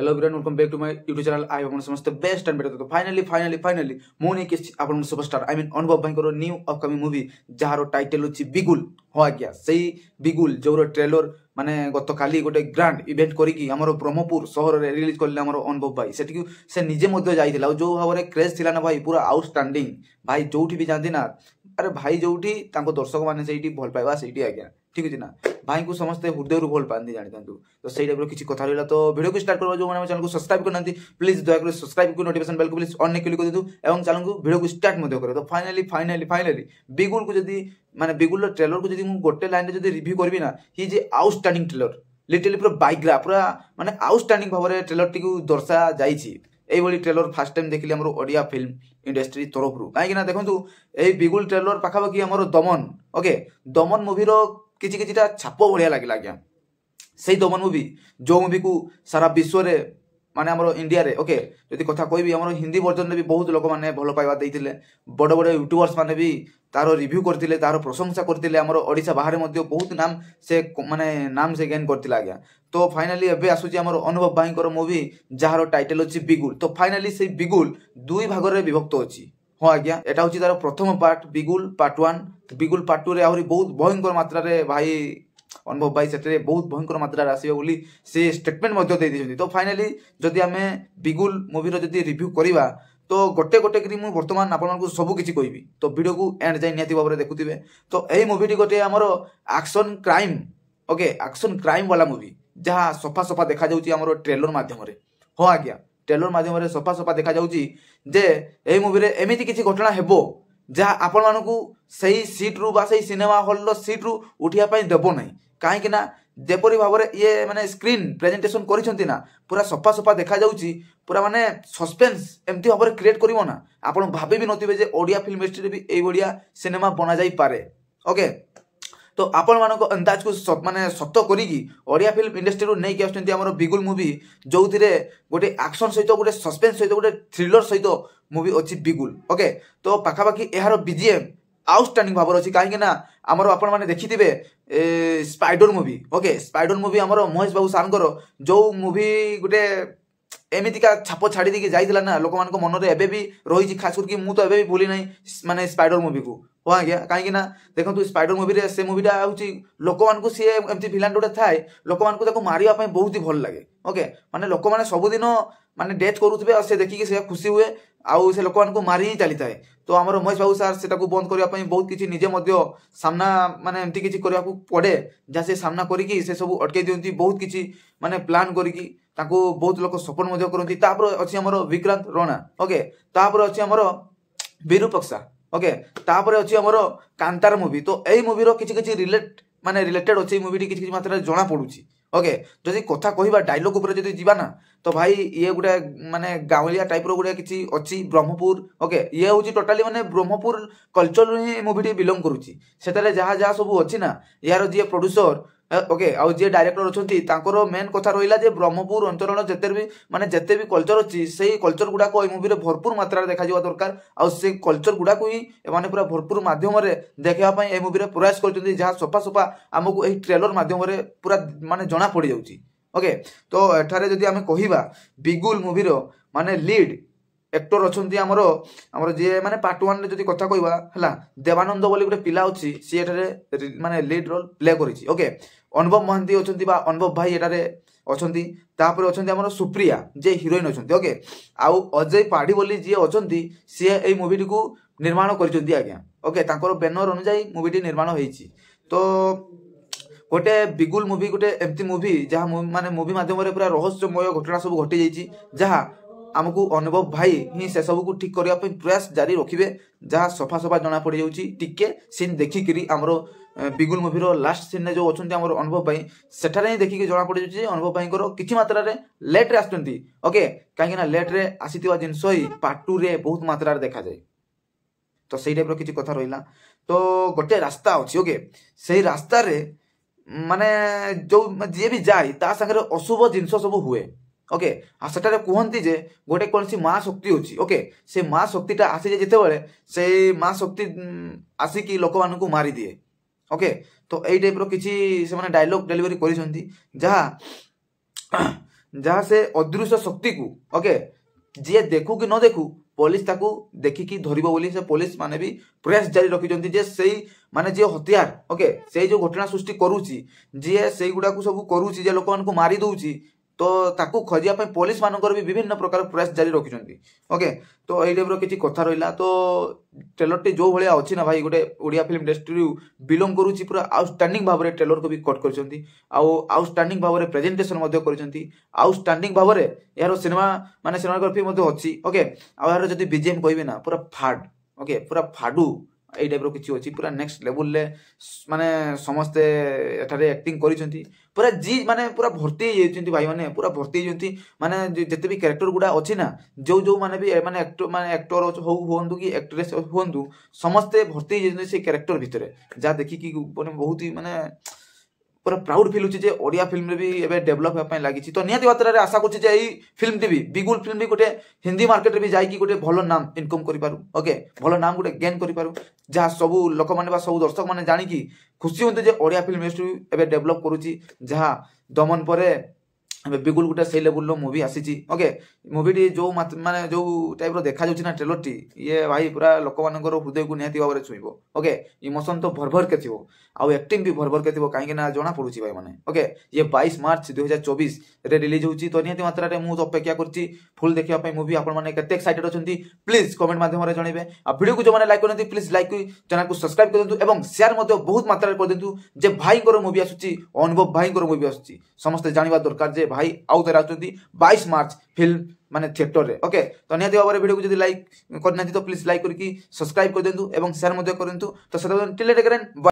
Hello everyone welcome back to my YouTube channel I hope समस्त best and better. तो finally मु नहीं किसी आपन सुपरस्टार आई मीन अनुभव भाई को new upcoming movie jar title अछि बिगुल। हो आज्ञा सही बिगुल जोर ट्रेलर माने गत काली गोटे ग्रांड इवेंट करिकी हमर ब्रह्मपुर शहर रे रिलीज करले हमर अनुभव भाई सेठी से निजे मध्य जाइथिला जो भाव क्रेज थिला ना भाई पूरा आउटस्टैंडिंग भाई जोठी भी जानती ना अरे भाई जोठी तांको दर्शक माने सेठी भल पाइबा सेठी आज्ञा ठीक अछि ना भाई को समस्त हृदय रु भल पांदी जानि तांतु तो सेही टाइप रो किछि कथा रहला। तो वीडियो को स्टार्ट करबा जो माने चैनल को सब्सक्राइब करनांती प्लीज दया कर सब्सक्राइब को नोटिफिकेशन बेल को प्लीज ऑन ने क्लिक कर देतु एवं चैनल को वीडियो को स्टार्ट मध्य करे। तो फाइनली बिगुल को जदी माने बिगुल रो ट्रेलर को जदी मु गोटे लाइन रे जदी रिव्यू करबी ना ही जे आउटस्टैंडिंग ट्रेलर लिटरली पूरा बाइग्रा पूरा माने आउटस्टैंडिंग भाबरे ट्रेलर टी को दर्शा जाईछि। एई बोली ट्रेलर फर्स्ट टाइम देखिले हमरो ओडिया फिल्म इंडस्ट्री तरफ रु काहे कि ना देखंतु एई बिगुल ट्रेलर पाखा बाकी हमरो दमन ओके दमन मूवी रो किछि किछिटा छाप बढ़िया लागिला आज्ञा से दमन मूवी जो मूवी को सारा विश्व रे माने हमरो इंडिया रे ओके जदि कथा कहबी हमरो हिंदी वर्जन रे भी बहुत लोक माने भलो पाइबा देइतिले बड़ बड़ यूट्यूबर्स माने भी तारो रिव्यू करतिले तारो प्रशंसा करतिले हमरो ओडिसा बाहर मध्ये बहुत नाम से माने नाम से गेन करतिला आज्ञा। तो फाइनली एबे आसुची हमरो अनुभव भाई को मूवी जहारो टाइटल अछि बिगुल। तो फाइनली से बिगुल दुई भाग रे विभक्त अछि। हाँ आज्ञा एटा होची तार प्रथम पार्ट बिगुल पार्ट 1 बिगुल पार्ट 2 रे आहुरी बहुत भयंकर मात्रा रे भाई अनुभव भाई सेटे बहुत भयंकर मात्रा रे आसीबा बोली से स्टेटमेंट मध्ये दे दिछथि। तो फाइनली जदि हमें बिगुल मूवी रो जदि रिव्यू करिवा तो गोटे गोटे करी मु वर्तमान आपन को सब किछि कहबी तो वीडियो को एंड जाय नियति बाबरे देखुथिबे। तो एही मूवी टी गोटे हमरो action crime okay action crime वाला मूवी जहां सफा सफा देखा जाउची हमरो ट्रेलर माध्यम रे। हो आज्ञा ट्रेलर माध्यम रे सफा सफा देखा जाउची जे एही मूवी रे एमिति किछि घटना हेबो जहां आपन मानकू सही सीट रु बा सही सिनेमा हॉल रो सीट रु उठिया पई देबो नै काहे कि ना जेपरी भाबरे ये माने स्क्रीन प्रेजेंटेशन करिसंती ना पूरा सफा सफा देखा जाउची पूरा माने सस्पेंस एमती भाबरे क्रिएट करिवो ना आपन भाबे भी नथिबे जे ओडिया फिल्म इंडस्ट्री रे भी एई बढ़िया सिनेमा बना जाई पारे ओके। तो आपण मानको अंदाज को माने सत करिकी ओडिया फिल्म इंडस्ट्री रो नै कि आछंती हमरो बिगुल मूवी जोथिरे गोटे एक्शन सहित गोटे सस्पेंस सहित गोटे थ्रिलर सहित मूवी अछि बिगुल ओके। तो पाखा बाकी एहारो बीजीएम आउटस्टैंडिंग भाबर अछि काहे कि ना हमरो आपण माने देखिथिबे spider movie okay spider movie हमरो महेश बाबू सारंकर जो मूवी गोटे एमितिका छाप छाड़ी दी जाइथिला ना लोक मान को मन रे एबे भी रही खास करके मु तो एबे भी भूली नै माने स्पाइडर मूवी को। हो आज्ञा काहे ना देखंतु स्पाइडर मूवी रे से मूवीटा होची लोक मान को से एमती विलन डोटे थाए लोक मान को ताको मारिया पय बहुत ही भल लागे ओके माने लोक माने सब दिन माने डेथ करूथबे और से देखि के से खुशी हुए आउ से लोक मान को मारी ही चली थाए। तो हमर महेश बाबू सर सेटा को बंद करिया पय बहुत किछि निजे मध्य सामना माने एमती किछि करिया को पड़े जा से सामना करिकी से सब अटके दियंती बहुत किछि माने प्लान करिकी ताको बहुत लोक सपोर्ट मध्य करंती। तापर अछि हमर विक्रांत राणा ओके तापर अछि हमर विरूपक्षा ओके तापर अछि हमर कांतार मूवी। तो एई मूवी रो किछि किछि रिलेटेड अछि मूवी टी किछि किछि मात्रा जणा पडुछि ओके। जदि कथा कहिबा डायलॉग ऊपर जदि जीवा ना तो भाई ये गुडा माने गावलिया टाइप रो गुडा किछि अछि ब्रह्मपुर ओके ये होछि टोटली माने ब्रह्मपुर कल्चर ही मूवी टी बिलोंग करूछि सेतारे जहा जहा सब अछि ना यार जे प्रोड्यूसर ओके आउ जे डायरेक्टर अछंती तांकर मेन कथा रहिला जे ब्रह्मपुर अंचल जते भी कल्चर अछि सेही कल्चर गुडा को ए मूवी रे भरपूर मात्रा रे देखा जिवा दरकार आ से कल्चर गुडा को ही माने पूरा भरपूर माध्यम रे देखिया पई ए मूवी रे प्रयास करचंती जहा सफा सफा हमकु एही ट्रेलर माध्यम रे पूरा माने जणा पड़ी जाउची ओके। तो एठारे जदि हमें कहिबा बिगुल मूवी रो माने लीड एक्टर अछंती हमरो जे माने पार्ट 1 रे जदि कथा कहिबा हला देवानंद बोली गोटे पिला अछि सी एठारे माने लीड रोल प्ले करिछि ओके। अनुभव महांती अछंती बा अनुभव भाई एटारे अछंती तापर अछंती हमरो सुप्रिया जे हीरोइन अछंती ओके आउ अजय पाढ़ी बोली जे अछंती सी एई मूवी को निर्माण करिसंती आज्ञा ओके तांकर बैनर अनुसार मूवी टी निर्माण होईछि। तो गोटे बिगुल मूवी गोटे एमती मूवी जहां माने मूवी माध्यम रे पूरा रहस्यमय घटना सब घटी जाईछि जहां हमकु अनुभव भाई ही से सब को ठीक करिया पे प्रयास जारी रखिबे जहां सफा सफा जणा पड़ी जाउची टिके सीन देखि करी हमरो बिगुल मूवी रो लास्ट सीन ने जो अछंती हमरो अनुभव भाई सेठारे ही देखि के जणा पड़ी जाउची अनुभव भाई को किछि मात्रा रे लेट रे आस्तंती ओके काहे ना लेट रे आसीतिवा जिंस ही पार्ट 2 रे बहुत मात्रा रे देखा जाय। तो सेही टाइप रो किछि कथा रहिला। तो गोटे रास्ता अछि ओके सेही रास्ता रे माने जो जे भी जाय ता संगे अशुभ जिंस सब हुए ओके आ सेटारे कहंती जे गोटे कोनसी मां शक्ति होची ओके से मां शक्तिटा आसी जेते बेले से मां शक्ति आसी की लोक मानकू मारी दिए ओके। तो एई टाइप रो किछि से माने डायलॉग डिलीवरी करिसंती जहा जहाँ से अदृश्य शक्ति को ओके जी देखू कि न देखू पुलिस ताकू देखिकी धरिब बोली से पुलिस माने भी प्रयास जारी रखिछन्ति जे सेई माने जे हथियार ओके सेई जो घटना सृष्टि करूची जे सेई गुडा को सब करूची जे लोकन को मारी दउची तो ताकू खोजिया पे पुलिस मानकर भी विभिन्न प्रकार प्रयास जारी रखिछन्ति ओके तो एई टाइप रो किछि कथा रहिला तो ट्रेलर टी जो भलिया अछि ना भाई गोटे ओडिया फिल्म इंडस्ट्री बिलोंग करूची पूरा आउटस्टैंडिंग भाबरे ट्रेलर को भी कट करछन्ति आउटस्टैंडिंग भाबरे प्रेजेंटेशन मध्ये करछन्ति आउटस्टैंडिंग भाबरे यार सिनेमा माने सिनेमाग्राफी मध्ये अछि ओके आ यार जदी बीजीएम कहबे ना पूरा फाड ओके पूरा फाडू एई टाइप रो किछि अछि पूरा नेक्स्ट लेवल ले माने समस्ते एठारे एक्टिंग करिसंती पूरा जी माने पूरा भर्ती जेचंती भाई माने पूरा भर्ती जेंती माने जते भी कैरेक्टर गुडा अछि ना जो जो माने भी माने एक्टर हो होंदु कि एक्ट्रेस होंदु समस्ते भर्ती जेंती से कैरेक्टर भितरे जा देखि कि माने बहुत ही माने पूरा प्राउड फील होची जे ओडिया फिल्म रे भी एबे डेवलप हे पय लागी तो नियति मात्रा रे आशा करछि जे एई फिल्म टीवी बिगुल फिल्म भी गोटे हिंदी मार्केट रे भी जाई कि गोटे भलो नाम इनकम करि पारु ओके भलो नाम गोटे गेन करि पारु जहा सब लोक माने बा सब दर्शक माने जानि कि खुशी होते जे ओडिया फिल्म इंडस्ट्री एबे डेवलप करूची जहा दमन परे एबे बिगुल गोटे से लेवल रो मूवी आसीची ओके मूवी टी जो माने जो टाइप रो देखा जाउची ना ट्रेलर टी ये भाई पूरा लोक मानकर हृदय को नियति भाबरे छुइबो ओके इमोशन तो भर के थिबो आउ एक्टिंग भी भर के थिबो काहे ना जणा पडुची भाई माने ओके ये 22 मार्च 2024 रे रिलीज होची तो नियति मात्रा रे मु अपेक्षा करची फुल देखिया पय मूवी आपण माने केते एक्साइटेड अछंती प्लीज कमेंट माध्यम रे जणेबे आ वीडियो को जो माने लाइक करनती प्लीज लाइक चैनल को सब्सक्राइब कर देंतु एवं शेयर मध्ये बहुत मात्रा रे कर देंतु जे भाई को मूवी आसुची अनुभव भाई को मूवी आसुची समस्त जानिबा दरकार जे भाई आउ तेरा 22 मार्च फिल्म माने थिएटर रे ओके तो नियति भाबरे वीडियो को जदी लाइक करनाती तो प्लीज लाइक करके सब्सक्राइब कर देंतु एवं शेयर मध्ये करंतु तो सदा टिल